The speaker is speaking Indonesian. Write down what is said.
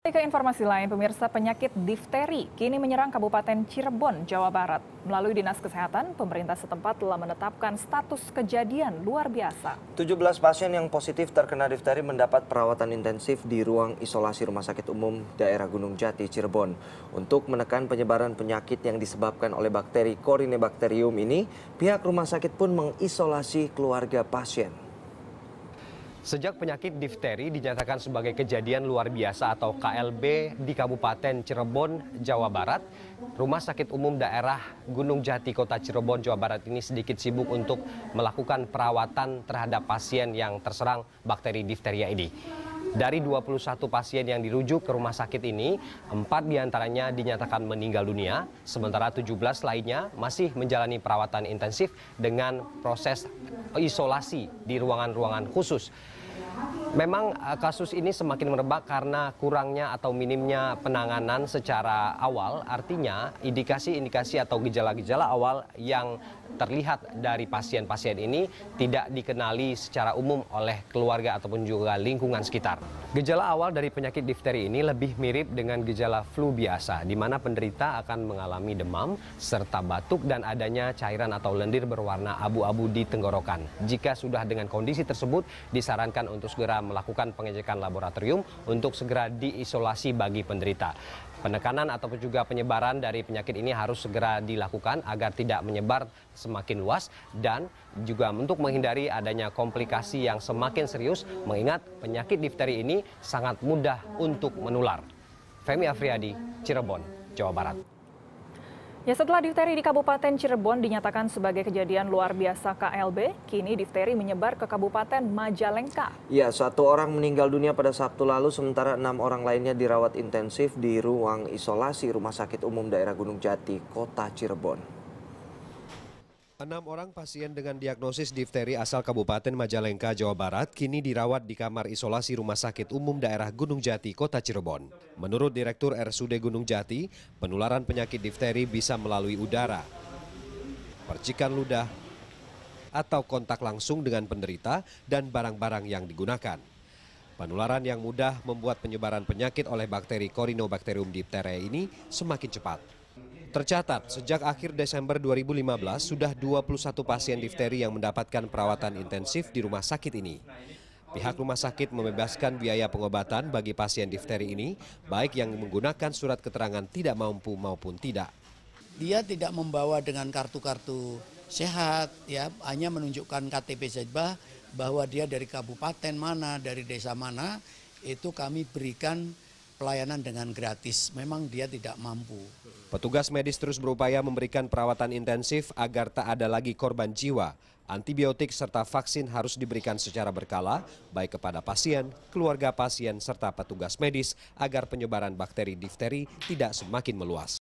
Ke informasi lain, pemirsa, penyakit difteri kini menyerang Kabupaten Cirebon, Jawa Barat. Melalui Dinas Kesehatan, pemerintah setempat telah menetapkan status kejadian luar biasa. 17 pasien yang positif terkena difteri mendapat perawatan intensif di ruang isolasi Rumah Sakit Umum Daerah Gunung Jati, Cirebon. Untuk menekan penyebaran penyakit yang disebabkan oleh bakteri Corynebacterium ini, pihak rumah sakit pun mengisolasi keluarga pasien. Sejak penyakit difteri dinyatakan sebagai kejadian luar biasa atau KLB di Kabupaten Cirebon, Jawa Barat, Rumah Sakit Umum Daerah Gunung Jati, Kota Cirebon, Jawa Barat ini sedikit sibuk untuk melakukan perawatan terhadap pasien yang terserang bakteri difteria ini. Dari 21 pasien yang dirujuk ke rumah sakit ini, 4 diantaranya dinyatakan meninggal dunia, sementara 17 lainnya masih menjalani perawatan intensif dengan proses isolasi di ruangan-ruangan khusus. Memang kasus ini semakin merebak karena kurangnya atau minimnya penanganan secara awal, artinya indikasi-indikasi atau gejala-gejala awal yang terlihat dari pasien-pasien ini tidak dikenali secara umum oleh keluarga ataupun juga lingkungan sekitar. Gejala awal dari penyakit difteri ini lebih mirip dengan gejala flu biasa, di mana penderita akan mengalami demam serta batuk dan adanya cairan atau lendir berwarna abu-abu di tenggorokan. Jika sudah dengan kondisi tersebut, disarankan untuk segera melakukan pengecekan laboratorium untuk segera diisolasi bagi penderita. Penekanan ataupun juga penyebaran dari penyakit ini harus segera dilakukan agar tidak menyebar semakin luas dan juga untuk menghindari adanya komplikasi yang semakin serius, mengingat penyakit difteri ini sangat mudah untuk menular. Femi Afriyadi, Cirebon, Jawa Barat. Ya, setelah difteri di Kabupaten Cirebon dinyatakan sebagai kejadian luar biasa KLB, kini difteri menyebar ke Kabupaten Majalengka. Ya, 1 orang meninggal dunia pada Sabtu lalu, sementara 6 orang lainnya dirawat intensif di ruang isolasi Rumah Sakit Umum Daerah Gunung Jati, Kota Cirebon. 6 orang pasien dengan diagnosis difteri asal Kabupaten Majalengka, Jawa Barat kini dirawat di kamar isolasi Rumah Sakit Umum Daerah Gunung Jati, Kota Cirebon. Menurut Direktur RSUD Gunung Jati, penularan penyakit difteri bisa melalui udara, percikan ludah, atau kontak langsung dengan penderita dan barang-barang yang digunakan. Penularan yang mudah membuat penyebaran penyakit oleh bakteri Corynebacterium diphtheriae ini semakin cepat. Tercatat, sejak akhir Desember 2015, sudah 21 pasien difteri yang mendapatkan perawatan intensif di rumah sakit ini. Pihak rumah sakit membebaskan biaya pengobatan bagi pasien difteri ini, baik yang menggunakan surat keterangan tidak mampu maupun tidak. Dia tidak membawa dengan kartu-kartu sehat, ya, hanya menunjukkan KTP saja bahwa dia dari kabupaten mana, dari desa mana, itu kami berikan pelayanan dengan gratis, memang dia tidak mampu. Petugas medis terus berupaya memberikan perawatan intensif agar tak ada lagi korban jiwa. Antibiotik serta vaksin harus diberikan secara berkala, baik kepada pasien, keluarga pasien, serta petugas medis agar penyebaran bakteri difteri tidak semakin meluas.